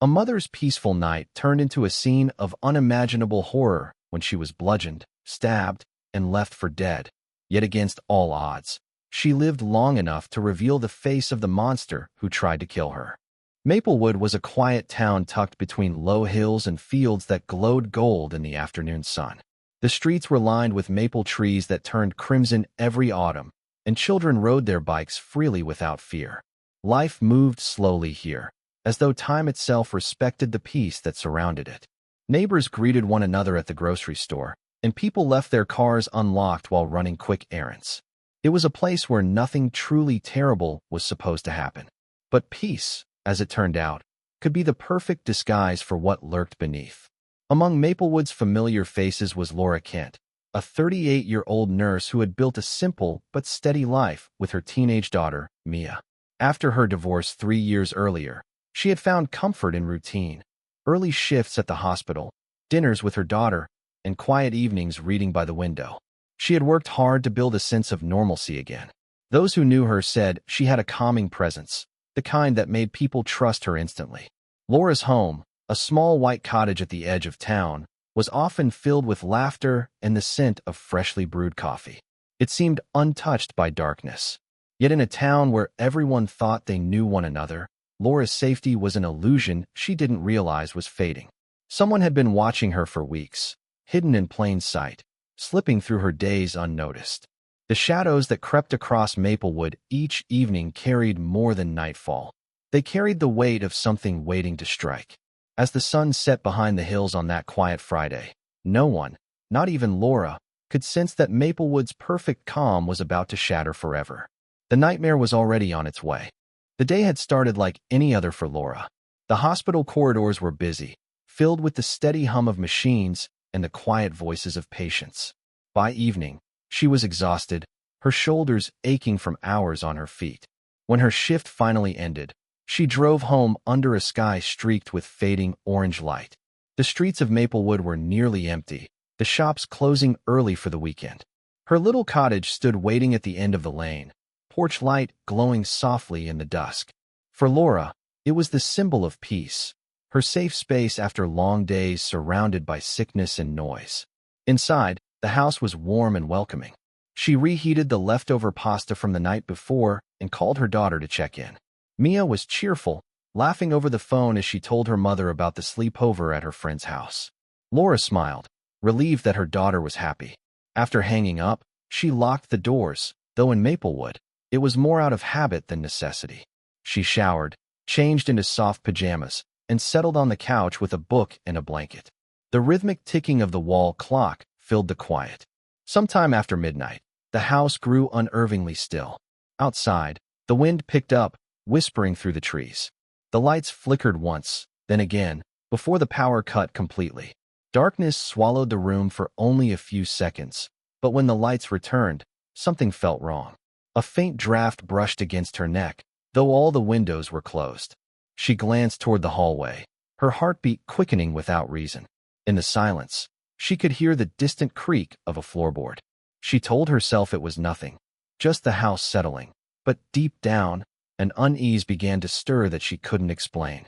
A mother's peaceful night turned into a scene of unimaginable horror when she was bludgeoned, stabbed, and left for dead. Yet against all odds, she lived long enough to reveal the face of the monster who tried to kill her. Maplewood was a quiet town tucked between low hills and fields that glowed gold in the afternoon sun. The streets were lined with maple trees that turned crimson every autumn, and children rode their bikes freely without fear. Life moved slowly here, as though time itself respected the peace that surrounded it. Neighbors greeted one another at the grocery store, and people left their cars unlocked while running quick errands. It was a place where nothing truly terrible was supposed to happen. But peace, as it turned out, could be the perfect disguise for what lurked beneath. Among Maplewood's familiar faces was Laura Kent, a 38-year-old nurse who had built a simple but steady life with her teenage daughter, Mia. After her divorce 3 years earlier, she had found comfort in routine: early shifts at the hospital, dinners with her daughter, and quiet evenings reading by the window. She had worked hard to build a sense of normalcy again. Those who knew her said she had a calming presence, the kind that made people trust her instantly. Laura's home, a small white cottage at the edge of town, was often filled with laughter and the scent of freshly brewed coffee. It seemed untouched by darkness. Yet in a town where everyone thought they knew one another, Laura's safety was an illusion she didn't realize was fading. Someone had been watching her for weeks, hidden in plain sight, slipping through her days unnoticed. The shadows that crept across Maplewood each evening carried more than nightfall. They carried the weight of something waiting to strike. As the sun set behind the hills on that quiet Friday, no one, not even Laura, could sense that Maplewood's perfect calm was about to shatter forever. The nightmare was already on its way. The day had started like any other for Laura. The hospital corridors were busy, filled with the steady hum of machines and the quiet voices of patients. By evening, she was exhausted, her shoulders aching from hours on her feet. When her shift finally ended, she drove home under a sky streaked with fading orange light. The streets of Maplewood were nearly empty, the shops closing early for the weekend. Her little cottage stood waiting at the end of the lane, porch light glowing softly in the dusk. For Laura, it was the symbol of peace, her safe space after long days surrounded by sickness and noise. Inside, the house was warm and welcoming. She reheated the leftover pasta from the night before and called her daughter to check in. Mia was cheerful, laughing over the phone as she told her mother about the sleepover at her friend's house. Laura smiled, relieved that her daughter was happy. After hanging up, she locked the doors, though in Maplewood, it was more out of habit than necessity. She showered, changed into soft pajamas, and settled on the couch with a book and a blanket. The rhythmic ticking of the wall clock filled the quiet. Sometime after midnight, the house grew unnervingly still. Outside, the wind picked up, whispering through the trees. The lights flickered once, then again, before the power cut completely. Darkness swallowed the room for only a few seconds, but when the lights returned, something felt wrong. A faint draft brushed against her neck, though all the windows were closed. She glanced toward the hallway, her heartbeat quickening without reason. In the silence, she could hear the distant creak of a floorboard. She told herself it was nothing, just the house settling, but deep down, an unease began to stir that she couldn't explain.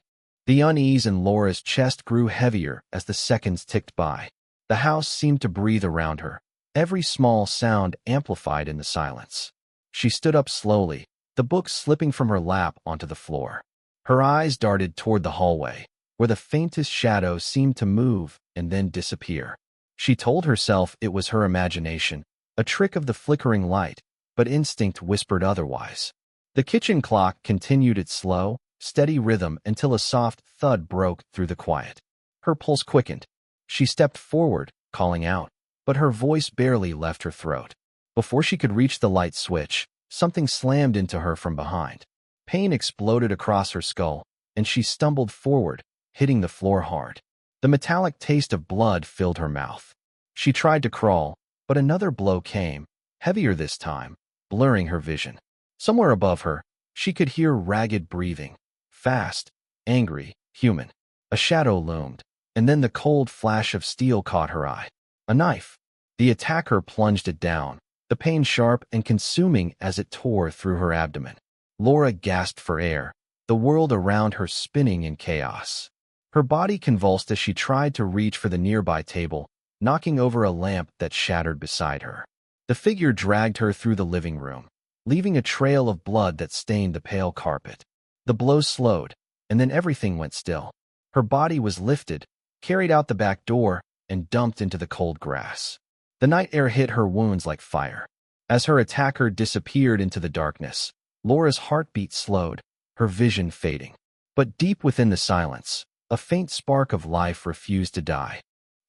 The unease in Laura's chest grew heavier as the seconds ticked by. The house seemed to breathe around her, every small sound amplified in the silence. She stood up slowly, the book slipping from her lap onto the floor. Her eyes darted toward the hallway, where the faintest shadow seemed to move and then disappear. She told herself it was her imagination, a trick of the flickering light, but instinct whispered otherwise. The kitchen clock continued its slow, steady rhythm until a soft thud broke through the quiet. Her pulse quickened. She stepped forward, calling out, but her voice barely left her throat. Before she could reach the light switch, something slammed into her from behind. Pain exploded across her skull, and she stumbled forward, hitting the floor hard. The metallic taste of blood filled her mouth. She tried to crawl, but another blow came, heavier this time, blurring her vision. Somewhere above her, she could hear ragged breathing, fast, angry, human. A shadow loomed, and then the cold flash of steel caught her eye. A knife. The attacker plunged it down, the pain sharp and consuming as it tore through her abdomen. Laura gasped for air, the world around her spinning in chaos. Her body convulsed as she tried to reach for the nearby table, knocking over a lamp that shattered beside her. The figure dragged her through the living room, leaving a trail of blood that stained the pale carpet. The blows slowed, and then everything went still. Her body was lifted, carried out the back door, and dumped into the cold grass. The night air hit her wounds like fire. As her attacker disappeared into the darkness, Laura's heartbeat slowed, her vision fading. But deep within the silence, a faint spark of life refused to die.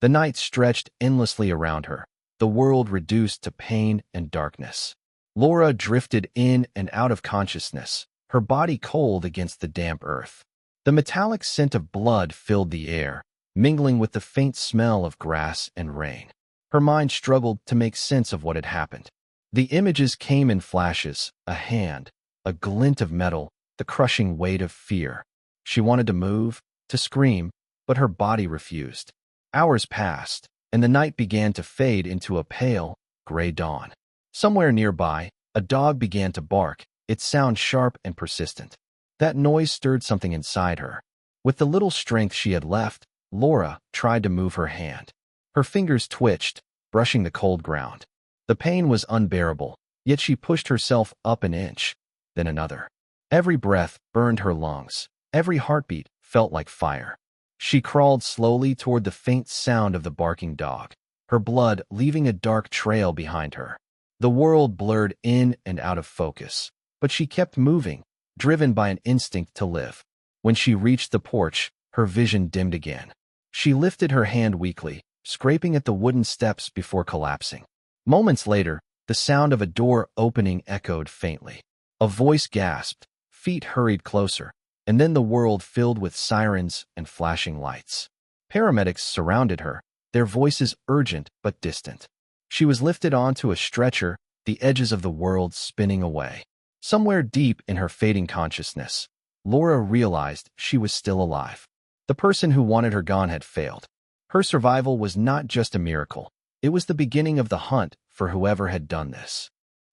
The night stretched endlessly around her, the world reduced to pain and darkness. Laura drifted in and out of consciousness, her body cold against the damp earth. The metallic scent of blood filled the air, mingling with the faint smell of grass and rain. Her mind struggled to make sense of what had happened. The images came in flashes, a hand, a glint of metal, the crushing weight of fear. She wanted to move, to scream, but her body refused. Hours passed, and the night began to fade into a pale, gray dawn. Somewhere nearby, a dog began to bark, its sound sharp and persistent. That noise stirred something inside her. With the little strength she had left, Laura tried to move her hand. Her fingers twitched, brushing the cold ground. The pain was unbearable, yet she pushed herself up an inch, then another. Every breath burned her lungs. Every heartbeat felt like fire. She crawled slowly toward the faint sound of the barking dog, her blood leaving a dark trail behind her. The world blurred in and out of focus, but she kept moving, driven by an instinct to live. When she reached the porch, her vision dimmed again. She lifted her hand weakly, scraping at the wooden steps before collapsing. Moments later, the sound of a door opening echoed faintly. A voice gasped, feet hurried closer, and then the world filled with sirens and flashing lights. Paramedics surrounded her, their voices urgent but distant. She was lifted onto a stretcher, the edges of the world spinning away. Somewhere deep in her fading consciousness, Laura realized she was still alive. The person who wanted her gone had failed. Her survival was not just a miracle. It was the beginning of the hunt for whoever had done this.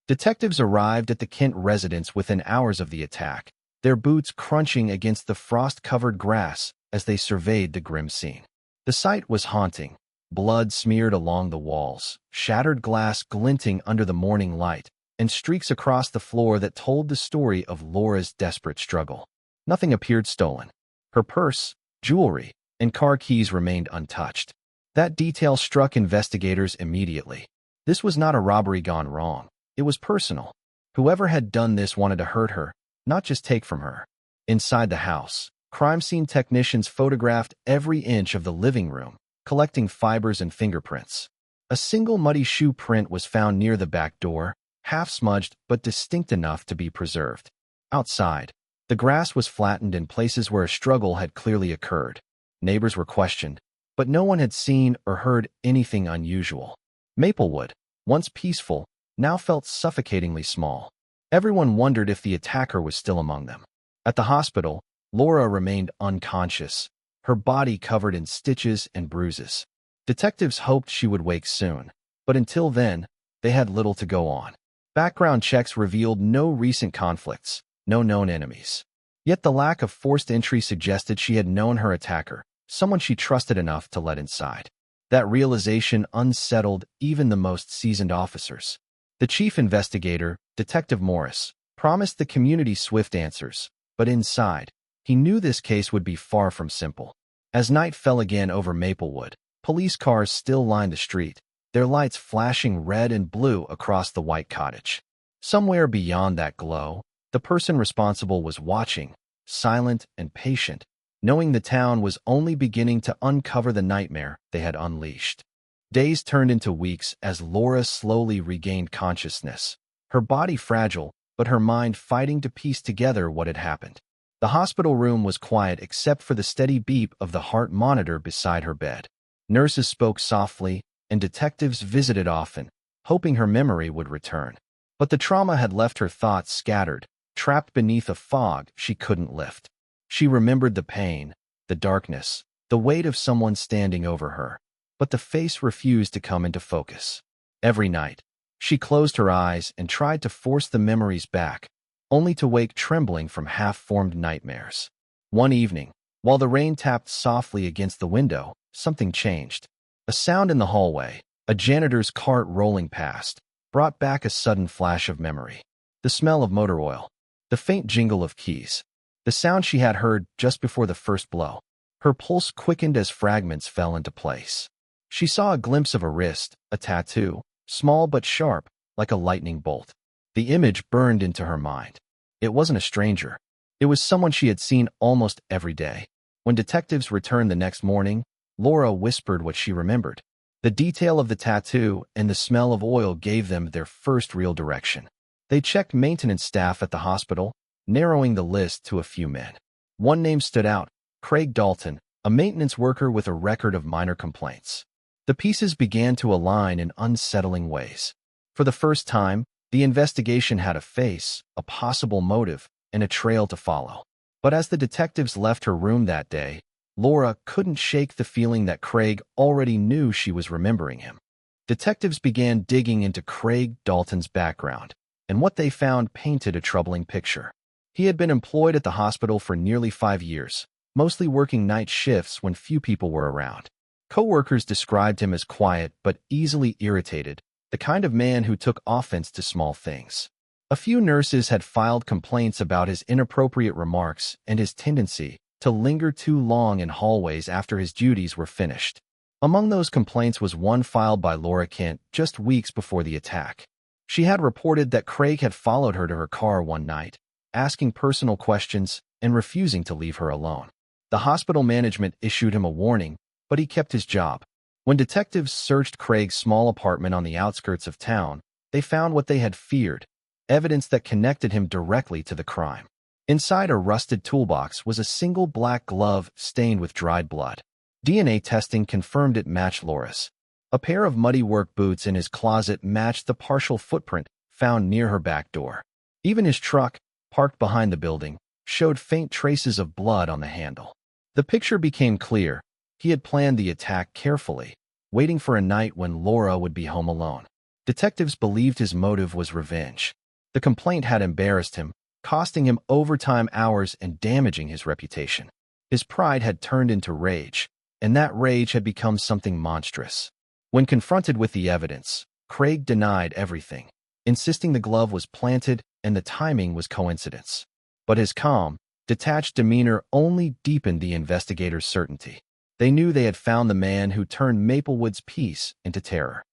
Detectives arrived at the Kent residence within hours of the attack, their boots crunching against the frost-covered grass as they surveyed the grim scene. The sight was haunting, blood smeared along the walls, shattered glass glinting under the morning light, and streaks across the floor that told the story of Laura's desperate struggle. Nothing appeared stolen. Her purse, jewelry, and car keys remained untouched. That detail struck investigators immediately. This was not a robbery gone wrong. It was personal. Whoever had done this wanted to hurt her, not just take from her. Inside the house, crime scene technicians photographed every inch of the living room, collecting fibers and fingerprints. A single muddy shoe print was found near the back door, half smudged but distinct enough to be preserved. Outside, the grass was flattened in places where a struggle had clearly occurred. Neighbors were questioned, but no one had seen or heard anything unusual. Maplewood, once peaceful, now felt suffocatingly small. Everyone wondered if the attacker was still among them. At the hospital, Laura remained unconscious, her body covered in stitches and bruises. Detectives hoped she would wake soon, but until then, they had little to go on. Background checks revealed no recent conflicts, no known enemies. Yet the lack of forced entry suggested she had known her attacker, someone she trusted enough to let inside. That realization unsettled even the most seasoned officers. The chief investigator, Detective Morris, promised the community swift answers, but inside, he knew this case would be far from simple. As night fell again over Maplewood, police cars still lined the street, their lights flashing red and blue across the white cottage. Somewhere beyond that glow, the person responsible was watching, silent and patient, knowing the town was only beginning to uncover the nightmare they had unleashed. Days turned into weeks as Laura slowly regained consciousness, her body fragile, but her mind fighting to piece together what had happened. The hospital room was quiet except for the steady beep of the heart monitor beside her bed. Nurses spoke softly, and detectives visited often, hoping her memory would return. But the trauma had left her thoughts scattered, trapped beneath a fog she couldn't lift. She remembered the pain, the darkness, the weight of someone standing over her, but the face refused to come into focus. Every night, she closed her eyes and tried to force the memories back, only to wake trembling from half-formed nightmares. One evening, While the rain tapped softly against the window, something changed. A sound in the hallway, a janitor's cart rolling past, brought back a sudden flash of memory. The smell of motor oil, the faint jingle of keys, the sound she had heard just before the first blow. Her pulse quickened as fragments fell into place. She saw a glimpse of a wrist, a tattoo, small but sharp, like a lightning bolt. The image burned into her mind. It wasn't a stranger. It was someone she had seen almost every day. When detectives returned the next morning, Laura whispered what she remembered. The detail of the tattoo and the smell of oil gave them their first real direction. They checked maintenance staff at the hospital, narrowing the list to a few men. One name stood out: Craig Dalton, a maintenance worker with a record of minor complaints. The pieces began to align in unsettling ways. For the first time, the investigation had a face, a possible motive, and a trail to follow. But as the detectives left her room that day, Laura couldn't shake the feeling that Craig already knew she was remembering him. Detectives began digging into Craig Dalton's background, and what they found painted a troubling picture. He had been employed at the hospital for nearly 5 years, mostly working night shifts when few people were around. Co-workers described him as quiet but easily irritated, the kind of man who took offense to small things. A few nurses had filed complaints about his inappropriate remarks and his tendency to linger too long in hallways after his duties were finished. Among those complaints was one filed by Laura Kent just weeks before the attack. She had reported that Craig had followed her to her car one night, asking personal questions and refusing to leave her alone. The hospital management issued him a warning, but he kept his job. When detectives searched Craig's small apartment on the outskirts of town, they found what they had feared: evidence that connected him directly to the crime. Inside a rusted toolbox was a single black glove stained with dried blood. DNA testing confirmed it matched Laura's. A pair of muddy work boots in his closet matched the partial footprint found near her back door. Even his truck, parked behind the building, showed faint traces of blood on the handle. The picture became clear. He had planned the attack carefully, waiting for a night when Laura would be home alone. Detectives believed his motive was revenge. The complaint had embarrassed him, costing him overtime hours and damaging his reputation. His pride had turned into rage, and that rage had become something monstrous. When confronted with the evidence, Craig denied everything, insisting the glove was planted and the timing was coincidence. But his calm, detached demeanor only deepened the investigators' certainty. They knew they had found the man who turned Maplewood's peace into terror.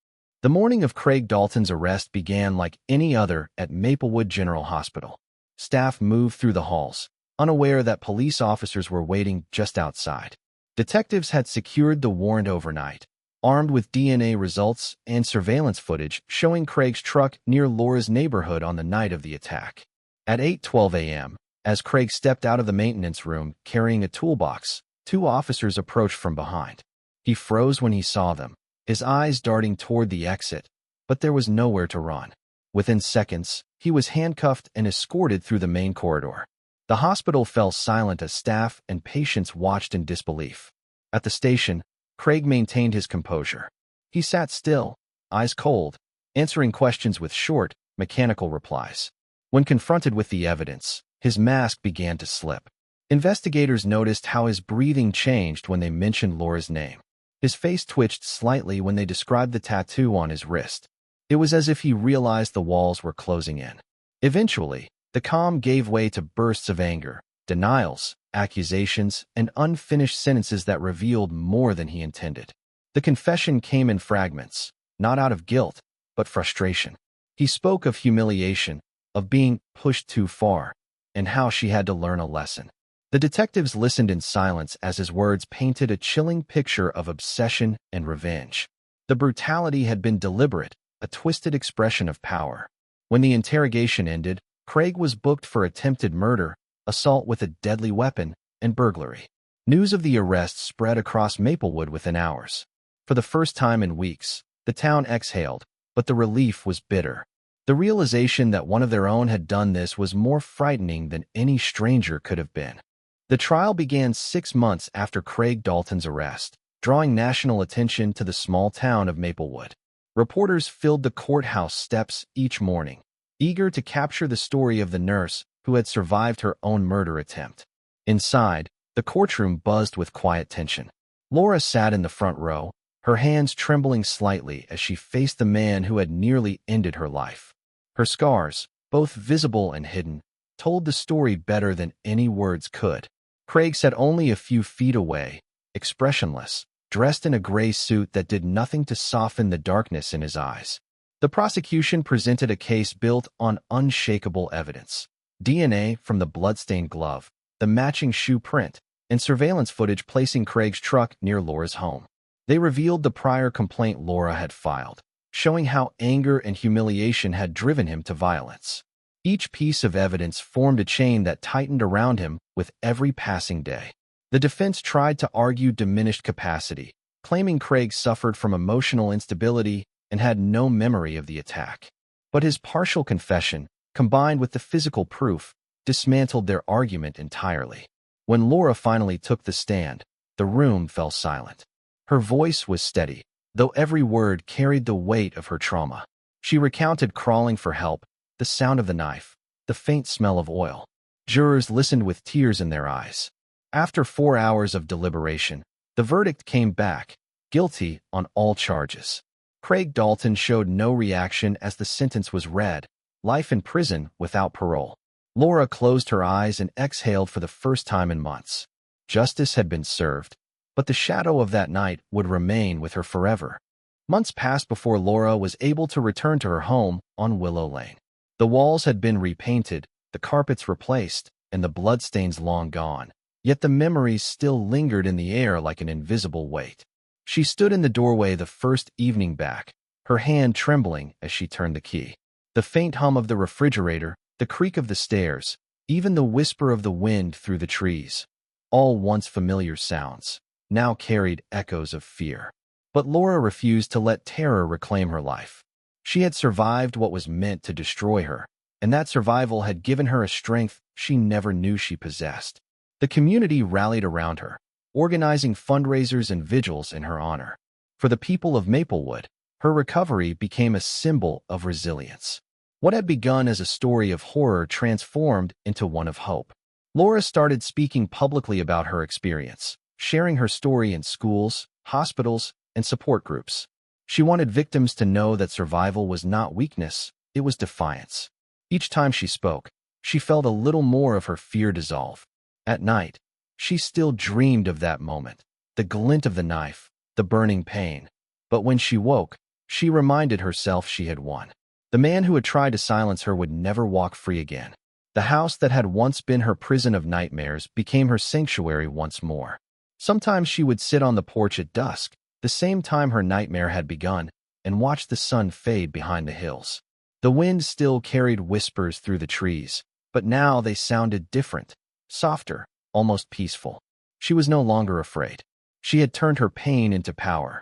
The morning of Craig Dalton's arrest began like any other at Maplewood General Hospital. Staff moved through the halls, unaware that police officers were waiting just outside. Detectives had secured the warrant overnight, armed with DNA results and surveillance footage showing Craig's truck near Laura's neighborhood on the night of the attack. At 8:12 a.m., as Craig stepped out of the maintenance room carrying a toolbox, 2 officers approached from behind. He froze when he saw them, his eyes darting toward the exit, but there was nowhere to run. Within seconds, he was handcuffed and escorted through the main corridor. The hospital fell silent as staff and patients watched in disbelief. At the station, Craig maintained his composure. He sat still, eyes cold, answering questions with short, mechanical replies. When confronted with the evidence, his mask began to slip. Investigators noticed how his breathing changed when they mentioned Laura's name. His face twitched slightly when they described the tattoo on his wrist. It was as if he realized the walls were closing in. Eventually, the calm gave way to bursts of anger, denials, accusations, and unfinished sentences that revealed more than he intended. The confession came in fragments, not out of guilt, but frustration. He spoke of humiliation, of being pushed too far, and how she had to learn a lesson. The detectives listened in silence as his words painted a chilling picture of obsession and revenge. The brutality had been deliberate, a twisted expression of power. When the interrogation ended, Craig was booked for attempted murder, assault with a deadly weapon, and burglary. News of the arrest spread across Maplewood within hours. For the first time in weeks, the town exhaled, but the relief was bitter. The realization that one of their own had done this was more frightening than any stranger could have been. The trial began 6 months after Craig Dalton's arrest, drawing national attention to the small town of Maplewood. Reporters filled the courthouse steps each morning, eager to capture the story of the nurse who had survived her own murder attempt. Inside, The courtroom buzzed with quiet tension. Laura sat in the front row, her hands trembling slightly as she faced the man who had nearly ended her life. Her scars, both visible and hidden, told the story better than any words could. Craig sat only a few feet away, expressionless, dressed in a gray suit that did nothing to soften the darkness in his eyes. The prosecution presented a case built on unshakable evidence. DNA from the bloodstained glove, the matching shoe print, and surveillance footage placing Craig's truck near Laura's home. They revealed the prior complaint Laura had filed, showing how anger and humiliation had driven him to violence. Each piece of evidence formed a chain that tightened around him with every passing day. The defense tried to argue diminished capacity, claiming Craig suffered from emotional instability and had no memory of the attack. But his partial confession, combined with the physical proof, dismantled their argument entirely. When Laura finally took the stand, the room fell silent. Her voice was steady, though every word carried the weight of her trauma. She recounted crawling for help, the sound of the knife, the faint smell of oil. Jurors listened with tears in their eyes. After 4 hours of deliberation, the verdict came back, guilty on all charges. Craig Dalton showed no reaction as the sentence was read, life in prison without parole. Laura closed her eyes and exhaled for the first time in months. Justice had been served, but the shadow of that night would remain with her forever. Months passed before Laura was able to return to her home on Willow Lane. The walls had been repainted, the carpets replaced, and the bloodstains long gone. Yet the memories still lingered in the air like an invisible weight. She stood in the doorway the first evening back, her hand trembling as she turned the key. The faint hum of the refrigerator, the creak of the stairs, even the whisper of the wind through the trees, all once familiar sounds, now carried echoes of fear. But Laura refused to let terror reclaim her life. She had survived what was meant to destroy her, and that survival had given her a strength she never knew she possessed. The community rallied around her, organizing fundraisers and vigils in her honor. For the people of Maplewood, her recovery became a symbol of resilience. What had begun as a story of horror transformed into one of hope. Laura started speaking publicly about her experience, sharing her story in schools, hospitals, and support groups. She wanted victims to know that survival was not weakness, it was defiance. Each time she spoke, she felt a little more of her fear dissolve. At night, she still dreamed of that moment, the glint of the knife, the burning pain. But when she woke, she reminded herself she had won. The man who had tried to silence her would never walk free again. The house that had once been her prison of nightmares became her sanctuary once more. Sometimes she would sit on the porch at dusk, the same time her nightmare had begun, and watch the sun fade behind the hills. The wind still carried whispers through the trees, but now they sounded different, softer, almost peaceful. She was no longer afraid. She had turned her pain into power,